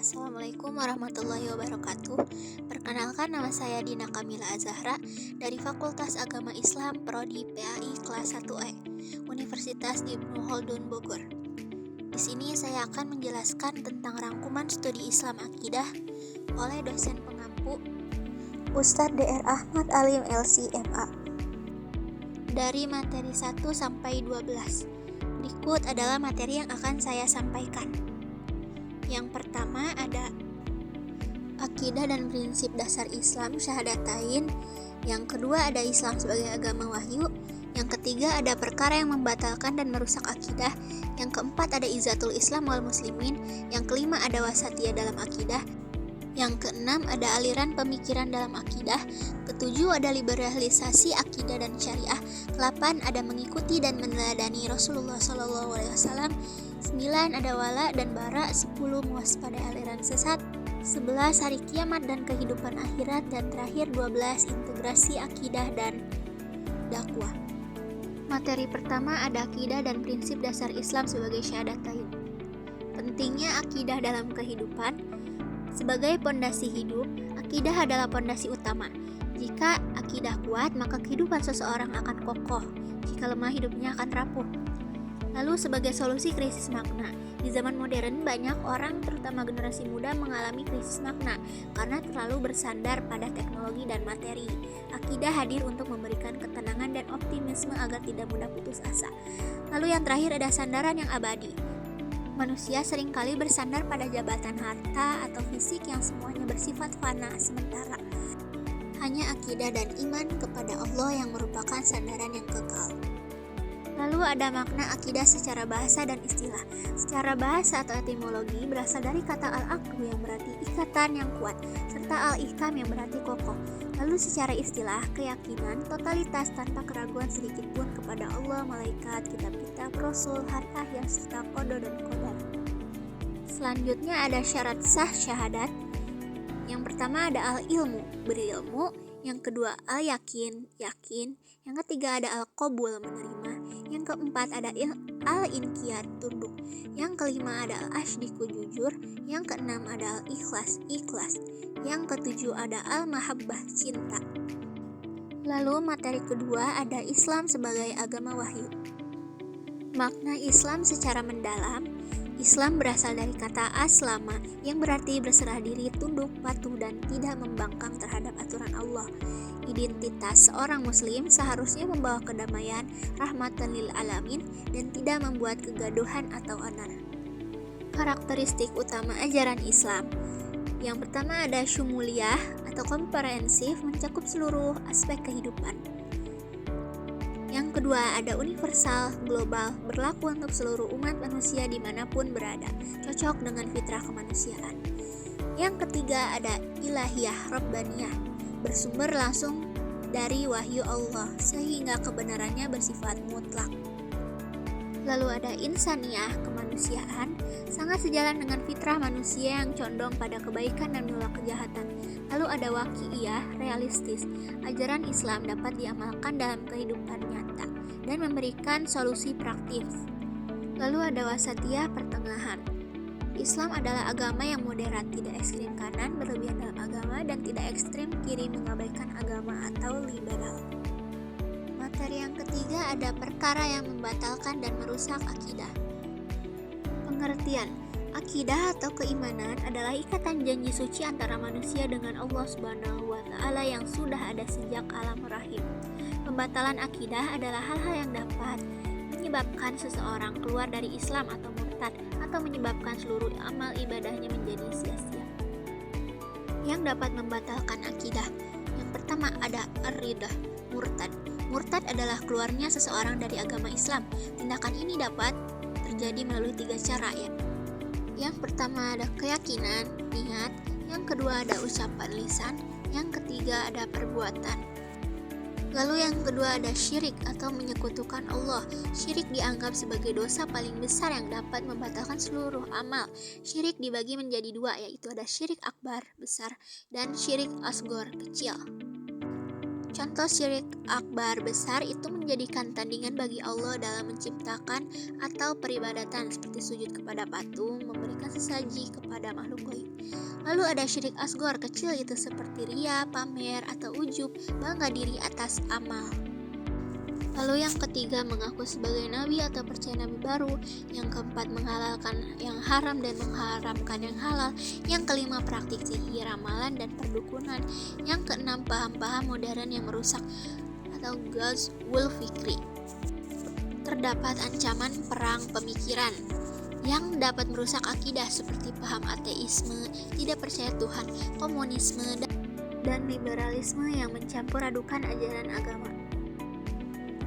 Assalamualaikum warahmatullahi wabarakatuh. Perkenalkan, nama saya Dina Kamila Azahra dari Fakultas Agama Islam Prodi PAI kelas 1E, Universitas Ibnu Khaldun Bogor. Di sini saya akan menjelaskan tentang rangkuman studi Islam Akidah oleh dosen pengampu Ustadz Dr. Ahmad Alim LC MA dari materi 1 sampai 12. Berikut adalah materi yang akan saya sampaikan. Yang pertama ada akidah dan prinsip dasar Islam syahadatain. Yang kedua ada Islam sebagai agama wahyu. Yang ketiga ada perkara yang membatalkan dan merusak akidah. Yang keempat ada izatul Islam wal muslimin. Yang kelima ada wasatiyah dalam akidah. Yang keenam ada aliran pemikiran dalam akidah. Ketujuh ada liberalisasi akidah dan syariah. Kelapan ada mengikuti dan meneladani Rasulullah SAW. 9 ada wala dan bara. 10 mewaspadai aliran sesat. 11 hari kiamat dan kehidupan akhirat. Dan terakhir 12 integrasi akidah dan dakwah. Materi pertama ada akidah dan prinsip dasar Islam sebagai syahadatain. Pentingnya akidah dalam kehidupan. Sebagai pondasi hidup, akidah adalah pondasi utama. Jika akidah kuat, maka kehidupan seseorang akan kokoh. Jika lemah, hidupnya akan rapuh. Lalu sebagai solusi krisis makna, di zaman modern banyak orang, terutama generasi muda, mengalami krisis makna karena terlalu bersandar pada teknologi dan materi. Akidah hadir untuk memberikan ketenangan dan optimisme agar tidak mudah putus asa. Lalu yang terakhir ada sandaran yang abadi. Manusia seringkali bersandar pada jabatan harta atau fisik yang semuanya bersifat fana sementara. Hanya akidah dan iman kepada Allah yang merupakan sandaran yang kekal. Lalu ada makna akidah secara bahasa dan istilah. Secara bahasa atau etimologi berasal dari kata al-aqdu yang berarti ikatan yang kuat, serta al-ihkam yang berarti kokoh. Lalu secara istilah, keyakinan, totalitas tanpa keraguan sedikit pun kepada Allah, malaikat, kitab-kitab, rasul, hari akhir, serta qada dan qadar. Selanjutnya ada syarat sah syahadat. Yang pertama ada al-ilmu, berilmu. Yang kedua al-yakin, yakin. Yang ketiga ada al-qabul, menerima. Yang keempat ada al-inqiyad, tunduk. Yang kelima ada al-ashdiku, jujur. Yang keenam ada al-ikhlas, ikhlas. Yang ketujuh ada al-mahabbah, cinta. Lalu materi kedua ada Islam sebagai agama wahyu. Makna Islam secara mendalam. Islam berasal dari kata aslama yang berarti berserah diri, tunduk, patuh, dan tidak membangkang terhadap aturan Allah. Identitas seorang muslim seharusnya membawa kedamaian, rahmatan lil alamin, dan tidak membuat kegaduhan atau onar. Karakteristik utama ajaran Islam. Yang pertama ada syumuliyah atau komprehensif, mencakup seluruh aspek kehidupan. Yang kedua ada universal, global, berlaku untuk seluruh umat manusia dimanapun berada, cocok dengan fitrah kemanusiaan. Yang ketiga ada ilahiyah, rabbaniyah, bersumber langsung dari wahyu Allah, sehingga kebenarannya bersifat mutlak. Lalu ada insaniyah, kemanusiaan, sangat sejalan dengan fitrah manusia yang condong pada kebaikan dan menolak kejahatan. Lalu ada waqi'iyah, realistis, ajaran Islam dapat diamalkan dalam kehidupan nyata dan memberikan solusi praktis. Lalu ada wasatiyah, pertengahan. Islam adalah agama yang moderat, tidak ekstrim kanan, berlebihan dalam agama, dan tidak ekstrim kiri, mengabaikan agama atau liberal. Materi yang ketiga ada perkara yang membatalkan dan merusak akidah. Pengertian. Akidah atau keimanan adalah ikatan janji suci antara manusia dengan Allah Subhanahu wa Ta'ala yang sudah ada sejak alam rahim. Pembatalan akidah adalah hal-hal yang dapat menyebabkan seseorang keluar dari Islam atau murtad, atau menyebabkan seluruh amal ibadahnya menjadi sia-sia. Yang dapat membatalkan akidah. Yang pertama ada ar-ridah, murtad. Murtad adalah keluarnya seseorang dari agama Islam. Tindakan ini dapat terjadi melalui 3 cara, ya. Yang pertama ada keyakinan, niat. Yang kedua ada ucapan lisan. Yang ketiga ada perbuatan. Lalu yang kedua ada syirik atau menyekutukan Allah. Syirik dianggap sebagai dosa paling besar yang dapat membatalkan seluruh amal. Syirik dibagi menjadi 2, yaitu ada syirik akbar, besar, dan syirik asgor, kecil. Contoh syirik akbar besar itu menjadikan tandingan bagi Allah dalam menciptakan atau peribadatan seperti sujud kepada patung, memberikan sesaji kepada makhluk gaib. Lalu ada syirik asgor kecil itu seperti ria, pamer, atau ujub, bangga diri atas amal. Lalu yang ketiga, mengaku sebagai nabi atau percaya nabi baru. Yang keempat, menghalalkan yang haram dan mengharamkan yang halal. Yang kelima, praktik sihir, ramalan, dan perdukunan. Yang keenam, paham-paham modern yang merusak atau ghazwul fikri. Terdapat ancaman perang pemikiran yang dapat merusak akidah seperti paham ateisme, tidak percaya Tuhan, komunisme, dan liberalisme yang mencampur adukan ajaran agama.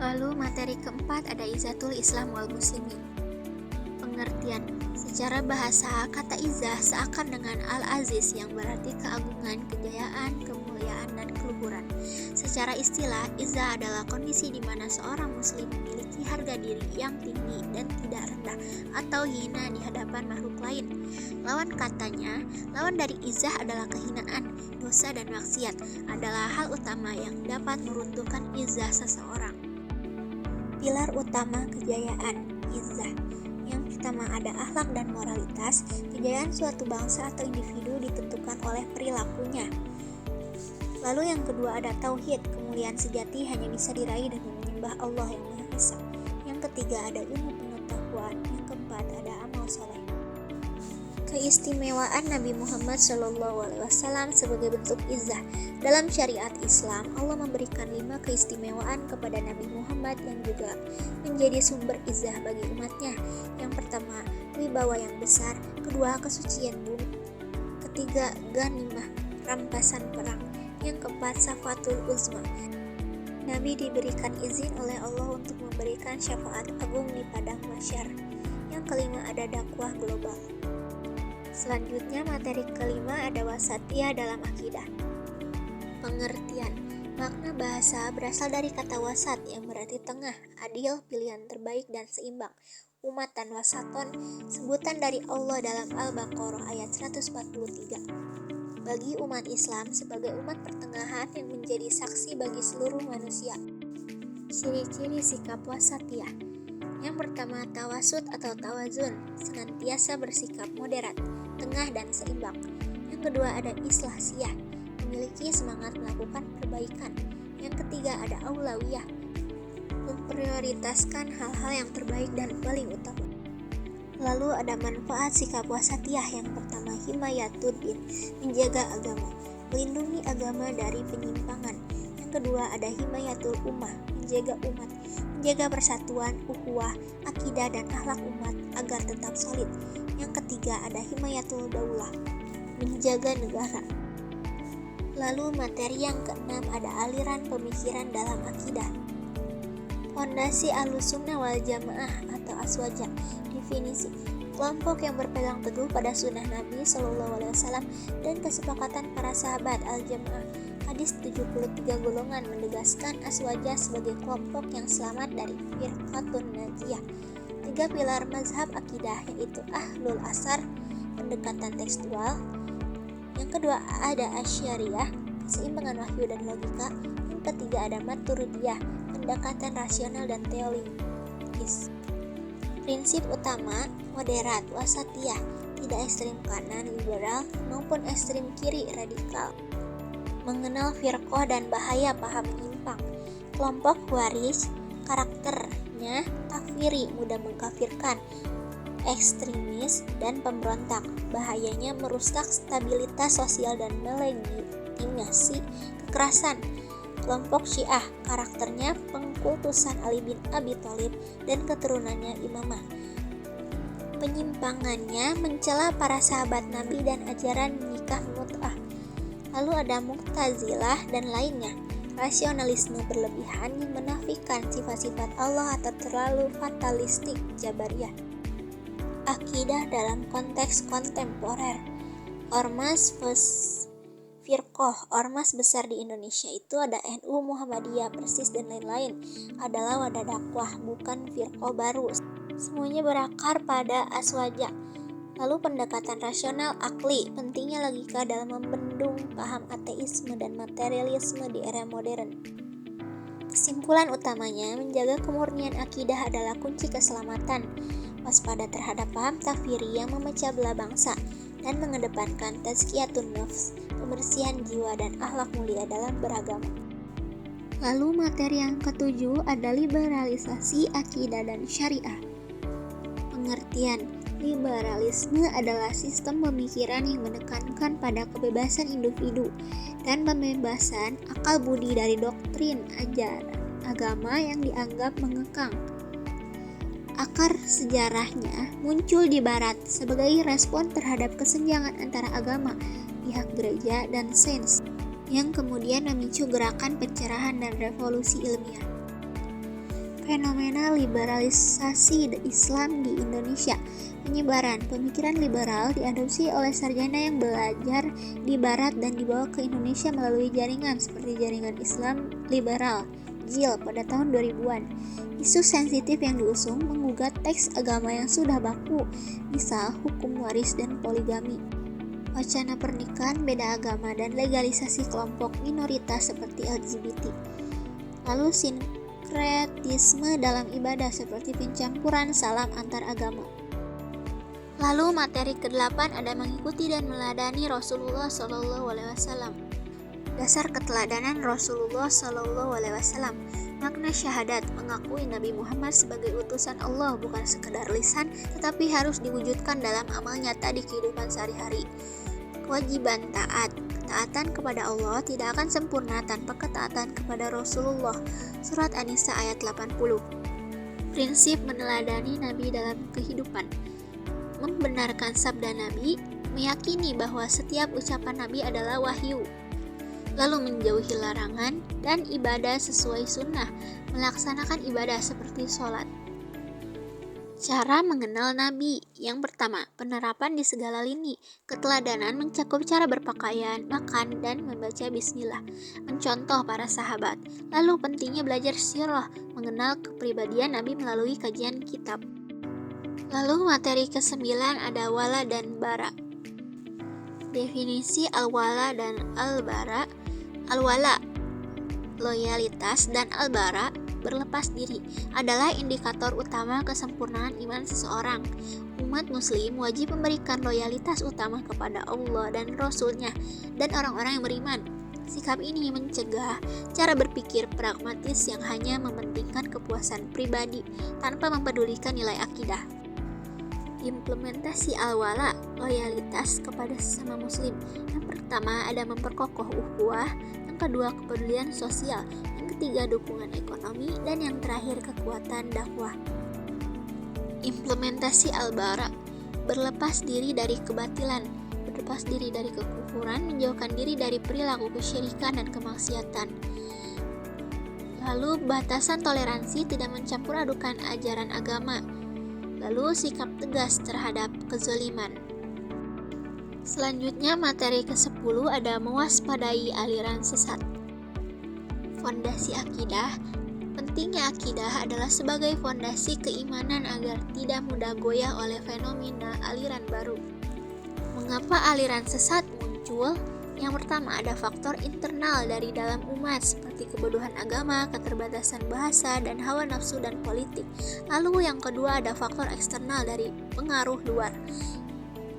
Lalu materi keempat ada Izzatul Islam wal Muslimin. Pengertian. Secara bahasa, kata izzah seakan dengan al-aziz yang berarti keagungan, kejayaan, kemuliaan, dan keluhuran. Secara istilah, izzah adalah kondisi di mana seorang muslim memiliki harga diri yang tinggi dan tidak rendah atau hina di hadapan makhluk lain. Lawan katanya, lawan dari izzah adalah kehinaan, dosa, dan maksiat adalah hal utama yang dapat meruntuhkan izzah seseorang. Pilar utama kejayaan, izzah. Yang pertama ada akhlak dan moralitas. Kejayaan suatu bangsa atau individu ditentukan oleh perilakunya. Lalu yang kedua ada tauhid. Kemuliaan sejati hanya bisa diraih dengan menyembah Allah yang Maha Esa. Yang ketiga ada ilmu pengetahuan. Yang keempat ada amal soleh. Keistimewaan Nabi Muhammad SAW sebagai bentuk izzah. Dalam syariat Islam, Allah memberikan 5 keistimewaan kepada Nabi Muhammad yang juga menjadi sumber izzah bagi umatnya. Yang pertama, wibawa yang besar. Kedua, kesucian bumi. Ketiga, ghanimah, rampasan perang. Yang keempat, syafatul uzma. Nabi diberikan izin oleh Allah untuk memberikan syafaat agung di padang mahsyar. Yang kelima ada dakwah global. Selanjutnya materi kelima ada wasatiyah dalam akidah. Pengertian. Makna bahasa berasal dari kata wasat yang berarti tengah, adil, pilihan terbaik, dan seimbang. Umat dan wasaton, sebutan dari Allah dalam Al-Baqarah ayat 143. Bagi umat Islam sebagai umat pertengahan yang menjadi saksi bagi seluruh manusia. Ciri-ciri sikap wasatiyah. Yang pertama, tawasud atau tawazun, senantiasa bersikap moderat, tengah, dan seimbang. Yang kedua ada islah-siyah, memiliki semangat melakukan perbaikan. Yang ketiga ada aulawiyah, memprioritaskan hal-hal yang terbaik dan paling utama. Lalu ada manfaat sikap wasatiyah. Yang pertama, himayatud din, menjaga agama, melindungi agama dari penyimpangan. Yang kedua ada himayatul ummah, menjaga umat, menjaga persatuan, ukhuwah, akidah, dan akhlak umat agar tetap solid. Yang ketiga ada himayatul daulah, menjaga negara. Lalu materi yang keenam ada aliran pemikiran dalam akidah. Fondasi Ahlussunnah wal Jamaah atau aswaja. Definisi: kelompok yang berpegang teguh pada sunnah Nabi SAW dan kesepakatan para sahabat al-Jamaah. Hadis 73 golongan menegaskan aswaja sebagai kelompok yang selamat dari firqatun najiyah. 3 pilar mazhab akidah yaitu ahlul asar, pendekatan tekstual. Yang kedua ada asyariyah, keseimbangan wahyu dan logika. Yang ketiga ada maturidiyah, pendekatan rasional dan teologis. Prinsip utama moderat, wasatiyah, tidak ekstrem kanan liberal maupun ekstrem kiri radikal. Mengenal firqah dan bahaya paham menyimpang. Kelompok waris, karakternya takfiri, mudah mengkafirkan, ekstremis, dan pemberontak. Bahayanya merusak stabilitas sosial dan melegitimasi kekerasan. Kelompok Syiah, karakternya pengkultusan Ali bin Abi Thalib dan keturunannya imamah. Penyimpangannya mencela para sahabat Nabi dan ajaran nikah mut'ah. Lalu ada Mu'tazilah dan lainnya, rasionalisme berlebihan yang menafikan sifat-sifat Allah atau terlalu fatalistik, Jabariyah. Akidah dalam konteks kontemporer. Ormas firqah, ormas besar di Indonesia itu ada NU, Muhammadiyah, Persis, dan lain-lain. Adalah wadah dakwah, bukan firqah baru. Semuanya berakar pada aswaja. Lalu pendekatan rasional akli, pentingnya logika dalam membendung paham ateisme dan materialisme di era modern. Kesimpulan utamanya, menjaga kemurnian akidah adalah kunci keselamatan, waspada terhadap paham takfiri yang memecah belah bangsa, dan mengedepankan tazkiyatun nafs, pembersihan jiwa dan akhlak mulia dalam beragama. Lalu materi yang ketujuh ada liberalisasi akidah dan syariah. Pengertian liberalisme adalah sistem pemikiran yang menekankan pada kebebasan individu dan pembebasan akal budi dari doktrin ajaran agama yang dianggap mengekang. Akar sejarahnya muncul di Barat sebagai respon terhadap kesenjangan antara agama, pihak gereja, dan sains, yang kemudian memicu gerakan pencerahan dan revolusi ilmiah. Fenomena liberalisasi Islam di Indonesia. Penyebaran pemikiran liberal diadopsi oleh sarjana yang belajar di Barat dan dibawa ke Indonesia melalui jaringan seperti Jaringan Islam Liberal (JIL) pada tahun 2000-an. Isu sensitif yang diusung menggugat teks agama yang sudah baku, misal hukum waris dan poligami, wacana pernikahan beda agama, dan legalisasi kelompok minoritas seperti LGBT. Lalu sinkretisme dalam ibadah seperti pencampuran salam antar agama. Lalu materi ke-8 ada mengikuti dan meladani Rasulullah SAW. Dasar keteladanan Rasulullah SAW. Makna syahadat, mengakui Nabi Muhammad sebagai utusan Allah bukan sekedar lisan, tetapi harus diwujudkan dalam amal nyata di kehidupan sehari-hari. Kewajiban taat, ketaatan kepada Allah tidak akan sempurna tanpa ketaatan kepada Rasulullah. Surat An-Nisa ayat 80. Prinsip meneladani Nabi dalam kehidupan. Membenarkan sabda Nabi, meyakini bahwa setiap ucapan Nabi adalah wahyu. Lalu menjauhi larangan dan ibadah sesuai sunnah, melaksanakan ibadah seperti sholat. Cara mengenal Nabi. Yang pertama, penerapan di segala lini. Keteladanan mencakup cara berpakaian, makan, dan membaca bismillah. Mencontoh para sahabat. Lalu pentingnya belajar sirah, mengenal kepribadian Nabi melalui kajian kitab. Lalu materi ke-9 ada wala dan bara. Definisi al-wala dan al-bara. Al-wala, loyalitas, dan al-bara, berlepas diri, adalah indikator utama kesempurnaan iman seseorang. Umat muslim wajib memberikan loyalitas utama kepada Allah dan Rasul-Nya dan orang-orang yang beriman. Sikap ini mencegah cara berpikir pragmatis yang hanya mementingkan kepuasan pribadi tanpa mempedulikan nilai akidah. Implementasi al-wala, loyalitas kepada sesama muslim. Yang pertama ada memperkokoh ukhuwah, yang kedua kepedulian sosial, yang ketiga dukungan ekonomi, dan yang terakhir kekuatan dakwah. Implementasi al-bara, berlepas diri dari kebatilan, berlepas diri dari kekufuran, menjauhkan diri dari perilaku kesyirikan dan kemaksiatan. Lalu batasan toleransi, tidak mencampur adukan ajaran agama. Lalu sikap tegas terhadap kezaliman. Selanjutnya materi ke-10 ada mewaspadai aliran sesat. Fondasi akidah. Pentingnya akidah adalah sebagai fondasi keimanan agar tidak mudah goyah oleh fenomena aliran baru. Mengapa aliran sesat muncul? Yang pertama ada faktor internal dari dalam umat seperti kebodohan agama, keterbatasan bahasa, dan hawa nafsu dan politik. Lalu yang kedua ada faktor eksternal dari pengaruh luar.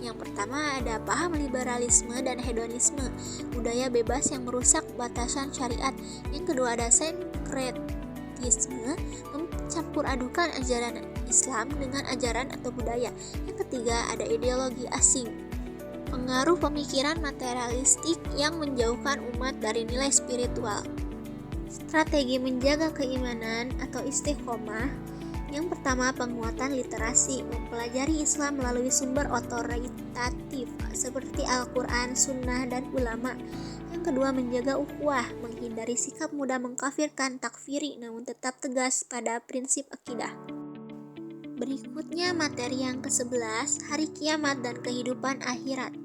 Yang pertama ada paham liberalisme dan hedonisme, budaya bebas yang merusak batasan syariat. Yang kedua ada sinkretisme, mencampur adukan ajaran Islam dengan ajaran atau budaya. Yang ketiga ada ideologi asing, pengaruh pemikiran materialistik yang menjauhkan umat dari nilai spiritual. Strategi menjaga keimanan atau istiqomah. Yang pertama penguatan literasi, mempelajari Islam melalui sumber otoritatif seperti Al-Quran, Sunnah, dan ulama. Yang kedua menjaga ukhuwah, menghindari sikap mudah mengkafirkan, takfiri, namun tetap tegas pada prinsip akidah. Berikutnya materi yang ke-11, hari kiamat dan kehidupan akhirat.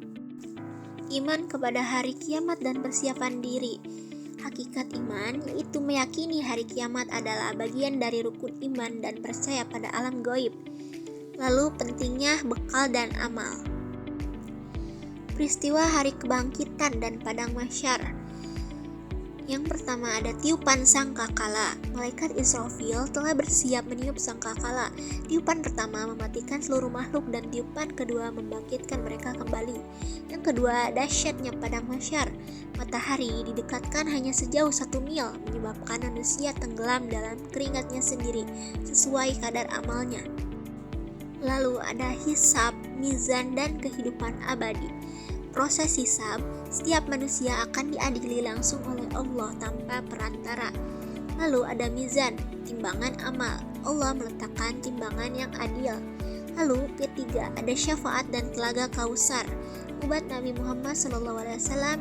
Iman kepada hari kiamat dan persiapan diri. Hakikat iman yaitu meyakini hari kiamat adalah bagian dari rukun iman dan percaya pada alam gaib. Lalu pentingnya bekal dan amal. Peristiwa Hari Kebangkitan dan Padang Mahsyar. Yang pertama ada tiupan sangkakala. Malaikat Israfil telah bersiap meniup sangkakala. Tiupan pertama mematikan seluruh makhluk dan tiupan kedua membangkitkan mereka kembali. Yang kedua, dahsyatnya Padang Mahsyar. Matahari didekatkan hanya sejauh 1 mil, menyebabkan manusia tenggelam dalam keringatnya sendiri, sesuai kadar amalnya. Lalu ada hisab, mizan, dan kehidupan abadi. Proses hisab, setiap manusia akan diadili langsung oleh Allah tanpa perantara. Lalu ada mizan, timbangan amal. Allah meletakkan timbangan yang adil. Lalu ketiga, ada syafaat dan telaga Kausar. Umat Nabi Muhammad SAW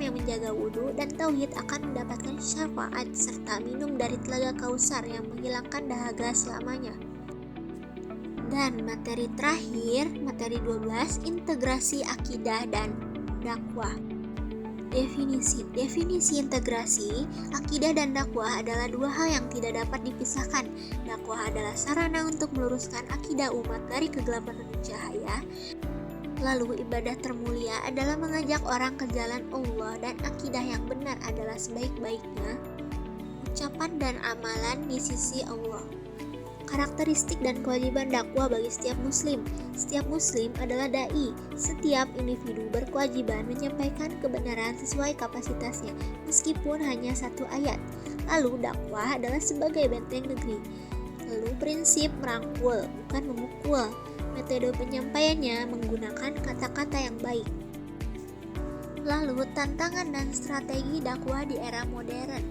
yang menjaga wudhu dan tauhid akan mendapatkan syafaat serta minum dari telaga Kausar yang menghilangkan dahaga selamanya. Dan materi terakhir, materi 12, integrasi akidah dan dakwah. Definisi integrasi, akidah dan dakwah adalah dua hal yang tidak dapat dipisahkan. Dakwah adalah sarana untuk meluruskan akidah umat dari kegelapan menuju cahaya. Lalu ibadah termulia adalah mengajak orang ke jalan Allah, dan akidah yang benar adalah sebaik-baiknya ucapan dan amalan di sisi Allah. Karakteristik dan kewajiban dakwah bagi setiap muslim. Setiap muslim adalah dai. Setiap individu berkewajiban menyampaikan kebenaran sesuai kapasitasnya, meskipun hanya 1 ayat. Lalu dakwah adalah sebagai benteng negeri. Lalu prinsip merangkul, bukan memukul. Metode penyampaiannya menggunakan kata-kata yang baik. Lalu tantangan dan strategi dakwah di era modern.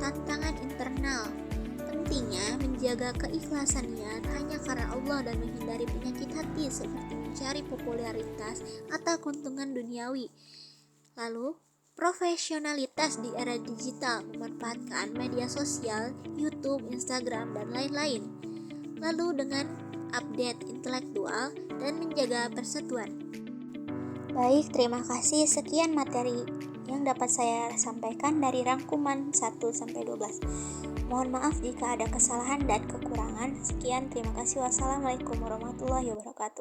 Tantangan internal. Pentingnya menjaga keikhlasan niat hanya karena Allah dan menghindari penyakit hati seperti mencari popularitas atau keuntungan duniawi. Lalu, profesionalitas di era digital, memanfaatkan media sosial, YouTube, Instagram, dan lain-lain. Lalu dengan update intelektual dan menjaga persatuan. Baik, terima kasih. Sekian materi yang dapat saya sampaikan dari rangkuman 1-12. Mohon maaf jika ada kesalahan dan kekurangan. Sekian, terima kasih. Wassalamualaikum warahmatullahi wabarakatuh.